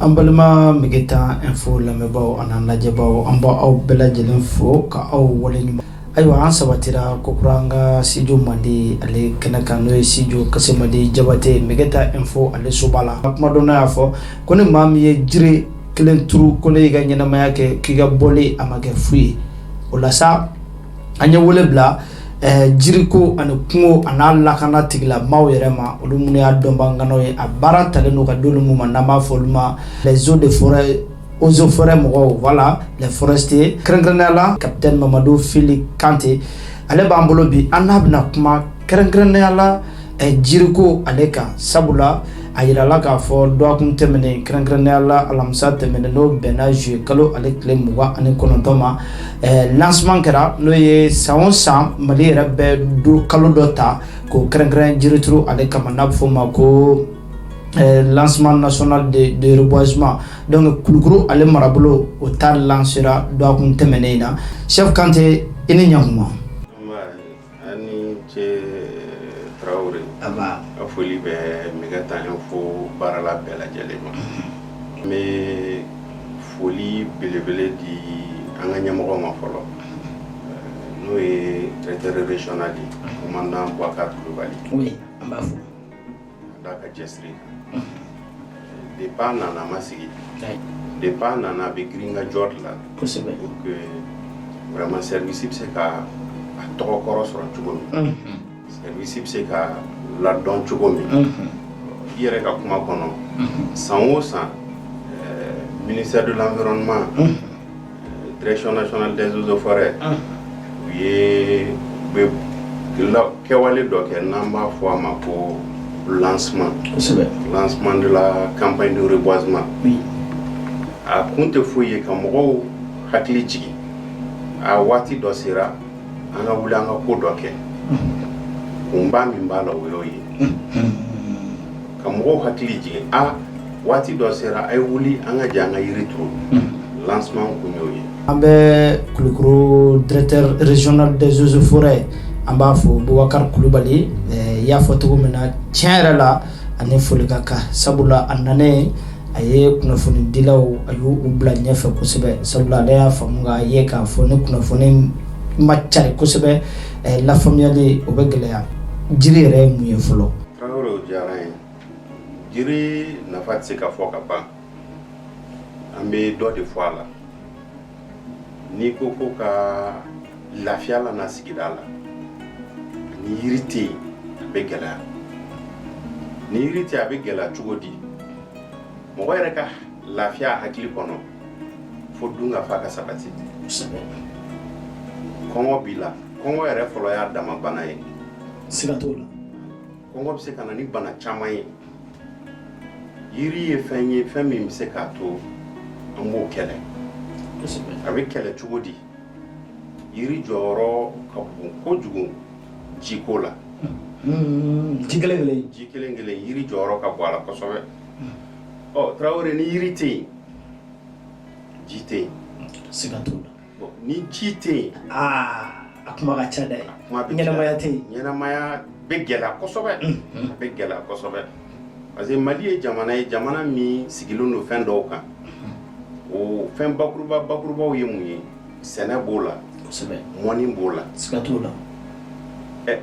Ambalima Megeta info lamebo ananajebo amba au bela jelenfo ka au walenyu aywa an sabatira kokuranga sijo mandi ale kenaka no sijo kasemadi jabate Megeta info ale sobala kuma dona yafo kone mami ye jire kelen turu kone ga nyanama yake kiga bole amage free olasa anya wole bla jiriko ane kungo anala kana tigla maw yerema olumune adomba ngano ye abara taleno ka dolumu manama foluma les eaux de forêt aux eaux forêt mo voilà les forestiers krengrenala capitaine Mamadou Fili Kanté ale bambolo bi anabna kuma krengrenala jiriko aleka sabula ayirala ka fo do kun temene krengrenala alamsa temene no benage kalo ale kle muwa ane konontoma lancement kera no ye saon mali rabbe do kalo dota ko krengren jiritru ale kamana foma ko lancement national de reboisement donc kulukuru ale marabulo o tar lancera do kun temene na chef Kanté ini nyamuma ani che Traoré aba afoli be Megeta info barala bela jalema mais foli belebele di anga nyamoko ma folo no e traiteur régional di commandant Bouakar Coulibaly oui ambafu daka jesri de pas nana masigi de pas nana be gringa jotla possible donc vraiment service c'est ka to koro soro tugomi service c'est ka la don tugomi yere ka kuma kono sans ministère de l'environnement direction nationale des eaux et forêts oui la kewale doke namba fois ma ko lancement de la campagne de reboisement oui a compte fouiller comme ro hakli jigi a wati dosira anga wulanga ko doke umba mimbala woyoyi comme ro hakli jigi a wati dosira ay wuli anga janga yiritru lancement kunyoyi ambe kulukuru directeur régional des eaux et forêts ambafo Bouakar Coulibaly ya foto mena tiara la ane foligaka sabula anane aye kuna foni dilaw ayu ubla nyefe kusebe sabula ya famunga yeka foni kuna foni machare kusebe la famille obegelea jiri re muye folo Traoré jaran jiri na fatse ka foka pa ambe do de fois la ni koko ka lafia la na sigidala ni irité abegela ni irité abegela chugodi mo wayre ka lafia hakili kono fo dunga faka sabati kongo bila kongo ere folo ya dama banaye sigatola kongo bise kana ni bana chamaye yiri e fenye femi mise ka to ambo kele avec kele chugodi yiri joro kabu ko jugu jikola jikelengele yiri joro ka bwala ko sobe oh Traoré ni yiri te jite sigatola ni jite akuma ga chadai nyana maya begela ko sobe begela ko sobe parce que Mali jamana mi sigilono fen do kan o fen bakuruba o yemuye Senegal sobe moni bola sigatola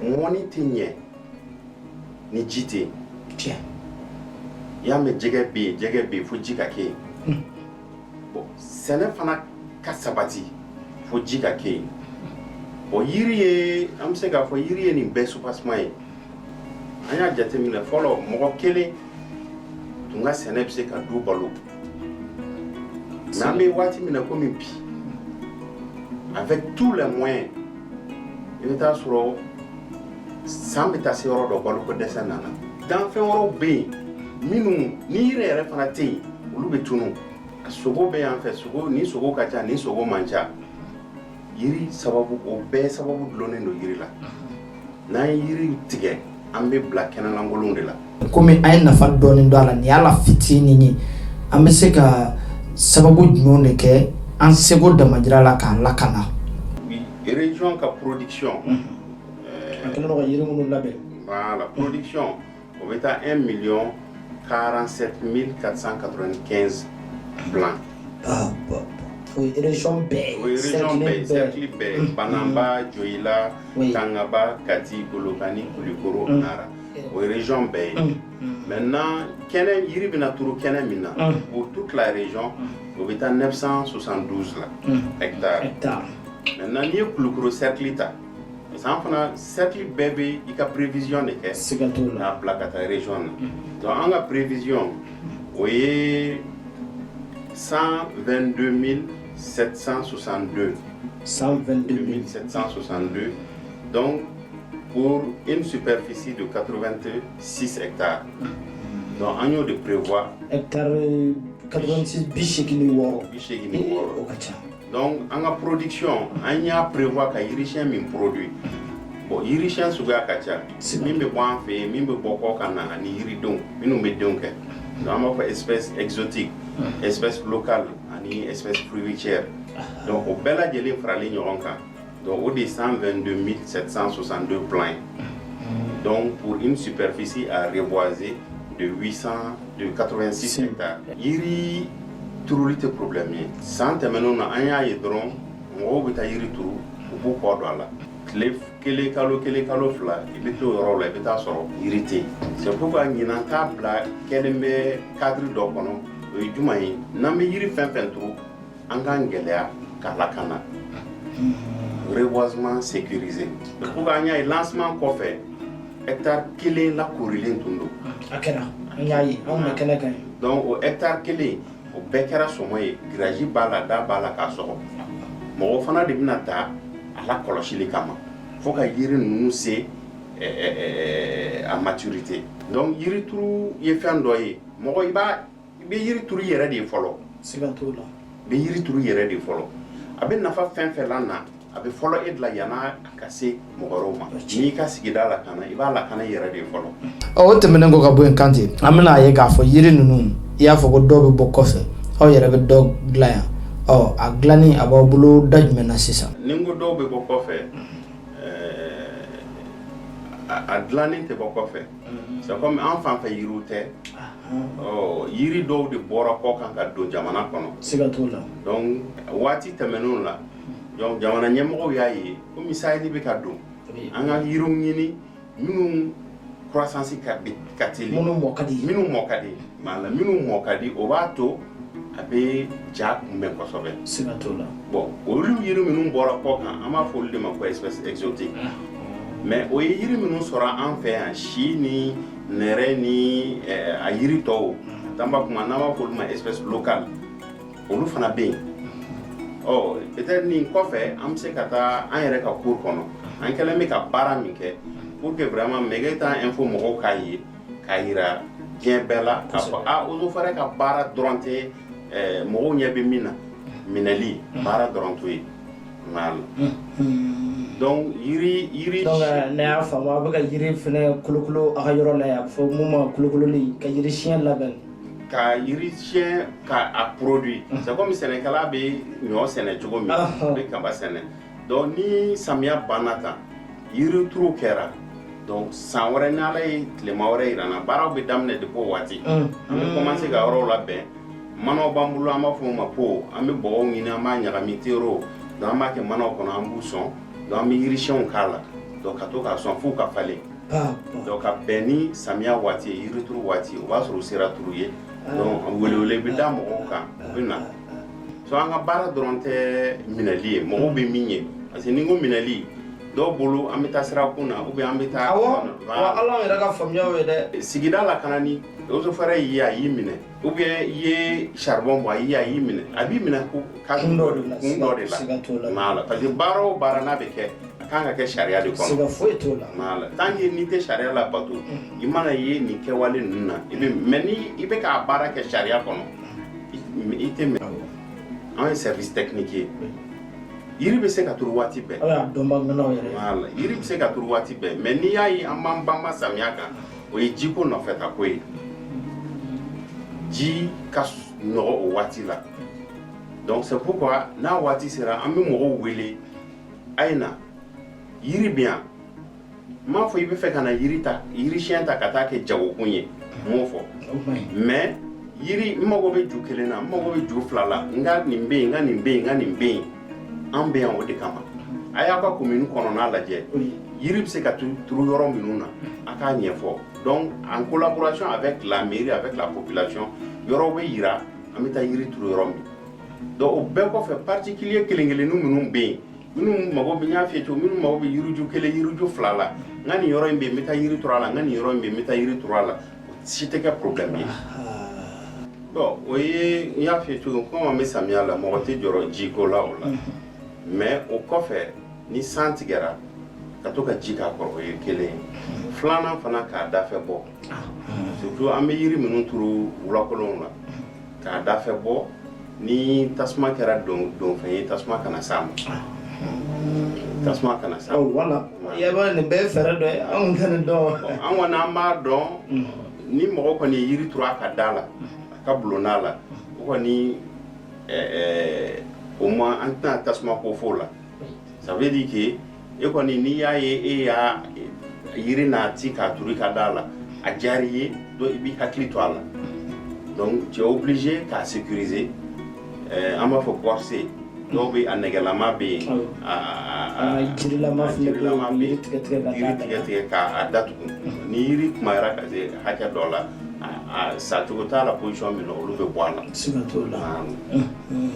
moni tinye ni jite tiens ya me jege be fo jika ke bon sene fana kasabati fo jika ke o yiri am se ga fo yiri ni be supasmai anya jate mi le follow mo kele tunga sene bi se ka du balo na me wati mi na ko mi pi avec tous les moyens il est asuro sambita se oro do balo ko desanana dan fe oro be minu ni rere fana te ulu betunu sogo be en fait sogo ni sogo kacha ni sogo mancha yiri sababu o be sababu dlone no yiri la na yiri tige ambe black na langolunde la comme ay nafa doni ndala ni ala fitini ni ambe se ka sababu dmone ke an sego de majira la ka lakana oui région ka production voilà production on est à 1 47 495 blanc. Oui, région B. Oui, région B, cercle B, Banamba, Dioïla, Tangaba, Kati, Kolokani, Kulikoro, Nara. Oui, région B. Maintenant, Kenen, Yiribina Tourou, Kenen Mina, pour toute la région, vous êtes à 972 hectares. Maintenant, il y a Kulukoro cercle. Ça fait cercle bébé, il y a prévision de qu'est-ce que la plaque à la région. Donc, on a prévision, vous voyez, 122 762. 122 762. Donc, pour une superficie de 86 hectares. Donc, on a de prévoir. Hectare 86 bichekini woro. Donc, en production, on a prévoir que l'Irishien produit. Bon, l'Irishien suga kacha. Mimbe bon fait, mimbe boko kana ni iridon, minu medonke. Donc, on a espèces exotiques, espèces locales, ani espèces fruitières. Donc, au bel adjeli frali nyoronka. Donc, au des 122 762 plants. Donc, pour une superficie à reboiser de 86 hectares. Iri turulite problème. Sans terminer, on a eu drone, on a eu iri turu, ou pour quoi là. Kele kalo fla, il est au rôle, il est à son irrité. C'est pourquoi il y a un table qui est cadre d'opono, et du moins, n'a pas iri fin trou, en gangélia, kalakana. Reboisement sécurisé. Pourquoi il y a un lancement qu'on fait, hectare kele la courile tundo. Akena, il y a un mécanicien. Donc, au hectare kele, au bekera somoye, graji bala da bala kasoro. Mo fana de binata ala koloshili kama. Faut que yiri nous c'est à maturité. Donc yiri turu yefian doye. Mo iba be yiri turu yere de folo. Sigato la. Be yiri turu yere de folo. Abe nafa fen lana. Abe folo edla yana akase mogoroma. Ni ka sigida la kana iba la kana yere de folo. O temene ngo ka bo enkanti. Amena ye ga fo yiri nunu. Ya fo go do be bokofe. O yere be dog glaya. Oh, a glani ababulu dajmena sisa. Ningo do be bokofe. A glani te bokofe. C'est comme enfant fait yiroute. Oh, yiri do de bora ko kan ka do jamana kono. Sigatola. Donc wati temenon la. Donc jamana nyemo yayi ko misali be ka do. Anga yiru ngini minu croissance ka be katili. Minu mokadi. Mala minu mokadi obato abe jak mbe kosobe. Sigatola. Bon, olu yiru minu bora ko kan ama fol de ma ko espèce exotique. Mais o yiri minu sera en fait en Chine, nereni a yiri to tamba kuma na wa fol ma espèce locale. Olu fana be. Oh, peut-être ni ko fait am se kata an yere ka cours kono. An kala me ka bara mi ke pour que vraiment megeta info mo kayi kayira bien bella ka fa ozo fara ka bara dronte mo nyabe minali bara drontoy mal. Donc yiri donc na fama ba ka yiri fene kulukulu aka yoro la ya fo muma kulukulu li ka yiri chien label ka yiri chien ka a produit c'est comme Sénégal be nyo Sénégal jogo mi be kamba Sénégal donc ni samia banata yiri tru kera donc sans wore na lay clément wore irana baraw be damne de po wati am commencer ga woro la ben mano bambulu ama fo ma po am bo ngini ama nyaga mitero dans ma ke mano kono ambu son dans mi yirishon kala donc ato ka son fu ka fale donc a beni samia wati yirituru wati o basoro sera turuye donc wele bi damo ka bina so anga bara dronte minali mo be minye parce que ningo minali do bolo amita sera kuna ou bien amita wa Allah ya daga famya we de sigida la kanani ozo fara ya yimine ou bien ye charbon bois ya yimine abi mina ko ka ndo de la mala parce que baro barana be ke kanga ke sharia de kono siga foito la mala tangi ni te sharia la bato imana ye ni ke wale nuna ibe meni ibe ka bara ke sharia kono ite me un service technique yiri be se ka turu wati be domba ngana yere mala yiri be se ka turu wati be meni yayi amamba masamiaka o jiko no feta ko ji ka no o wati la donc c'est pourquoi na wati sera ami mo wele aina yiri bien ma fo ibe fe kana yiri chien ta kata ke jago kunye mo fo mais yiri mago be ju kelen na mago be ju fila la nga nimbe an be yan o de kama aya ka commune kono na lajɛ yiri be se ka turu yɔrɔ minnu na a k'a ɲɛfɔ donc en collaboration avec la mairie avec la population yɔrɔ be yira an bɛ taa yiri turu yɔrɔ min donc o bɛɛ kɔfɛ particulier kelen-kelennu minnu be yen minnu mago bɛ ɲa fiyɛ cogo minnu mago bɛ yiriju kelen yiriju fila la n ka nin yɔrɔ in bɛ n bɛ taa yiri turu a la n ka nin yɔrɔ in bɛ n bɛ taa yiri turu a la o si tɛ kɛ problème ye bon o ye n y'a fiyɛ cogo komi an bɛ samiya la mɔgɔ tɛ jɔrɔ jiko la o la mais o kɔfɛ ni san tigɛra ka to ka ji k'a kɔrɔ o ye kelen ye filanan fana k'a dafɛ bɔ surtout an bɛ yiri minnu turu wulakolonw la k'a dafɛ bɔ ni tasuma kɛra don fɛn ye tasuma kana s'a ma tasuma kana s'a ma wala yaba nin bɛɛ fɛrɛ dɔ ye anw tɛ nin dɔn an kɔni an b'a dɔn ni mɔgɔ kɔni ye yiri turu a ka da la a ka bulonna la o kɔni au moins an tɛna tasuma ko f'o la ça veut dire que e kɔni n'i y'a ye e y'a yiri n'a ti k'a turu i ka da la a diyar'i ye donc i b'i hakili to a la donc tu es obligé k'a sécuriser an b'a fɔ corser dɔw bɛ a nɛgɛlama bɛ yen a jirilama bɛ yen yiri tigɛ k'a datugu ni yiri kumayara ka se hakɛ dɔ la a sacogo t'a la position min na olu bɛ bɔ a la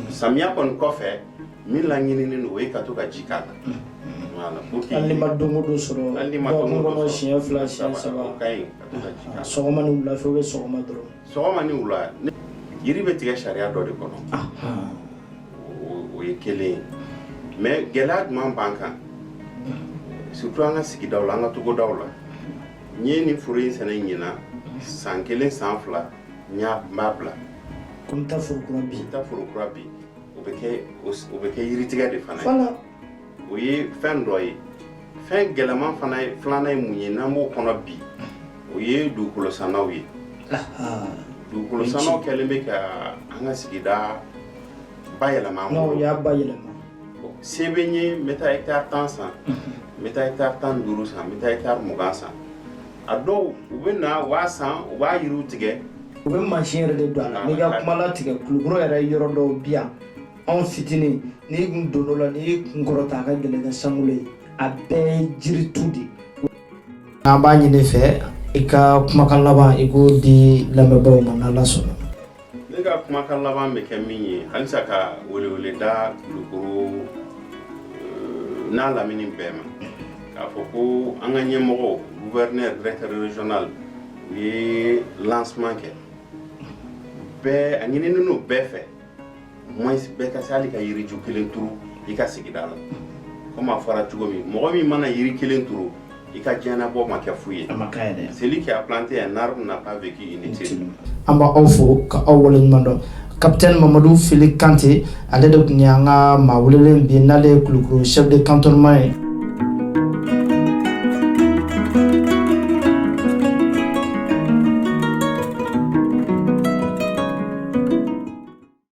samiya kɔni kɔfɛ min laɲininen don o ye ka to ka ji k'a la hali ni ma don o don sɔrɔ dɔgɔkun kɔnɔ siɲɛ 2 siɲɛ 3 o ka ɲi ka to ka ji k'a la sɔgɔma ni wula fɛ ou bien sɔgɔma dɔrɔn sɔgɔma ni wula yiri bɛ tigɛ sariya dɔ de kɔnɔ o ye kelen ye mais gɛlɛya jumɛn b'an kan surtout an ka sigidaw la an ka togodaw la n ye nin foro in sɛnɛ ɲina san 1 san 2 n b'a bila ko n ta foro kura bi o bɛ kɛ yiritigɛ de fana ye o ye fɛn dɔ ye fɛn gɛlɛman fana ye filanan ye mun ye n'an b'o kɔnɔ bi o ye dugukolo sannaw ye dugukolo sannaw kɛlen bɛ ka an ka sigida bayɛlɛma an bolo. Y'a bayɛlɛma. Se bɛ n ye n bɛ taa hectare 10 san n bɛ taa hectare 15 san n bɛ taa hectare 20 san a dɔw u bɛ na u b'a san u b'a yiriw tigɛ. U bɛ mansin yɛrɛ de don a la n'i ka kuma latigɛ Kulukɔrɔ yɛrɛ yɔrɔ dɔw bi yan anw fitinin n'i kun donn'o la n'i kun kɔrɔta a ka gɛlɛn kɛ sankolo ye a bɛɛ ye jiritu de. An b'a ɲini fɛ i ka kumakan laban i k'o di lamɛnbaaw ma n'Ala sɔnna. Ne ka kumakan laban bɛ kɛ min ye halisa ka welewele da Kulukɔrɔ n'a lamini bɛɛ ma k'a fɔ ko an ka ɲɛmɔgɔ gouverneur directeur régional u ye lancement kɛ bɛɛ a ɲininen n'o bɛɛ fɛ moins bɛɛ ka se hali ka yiriju kelen turu i ka sigida la comme a fɔra cogo min mɔgɔ min mana yiri kelen turu i ka diɲɛnabɔ ma kɛ fu ye celui qui a planté un arbre n'a pas vécu inutile. An b'aw fo ka aw waleɲuman dɔn Capitaine Mamadou Fili Kante ale de tun ye an ka maa welelen bi n'ale ye Kulukɔrɔ chef de cantonnement ye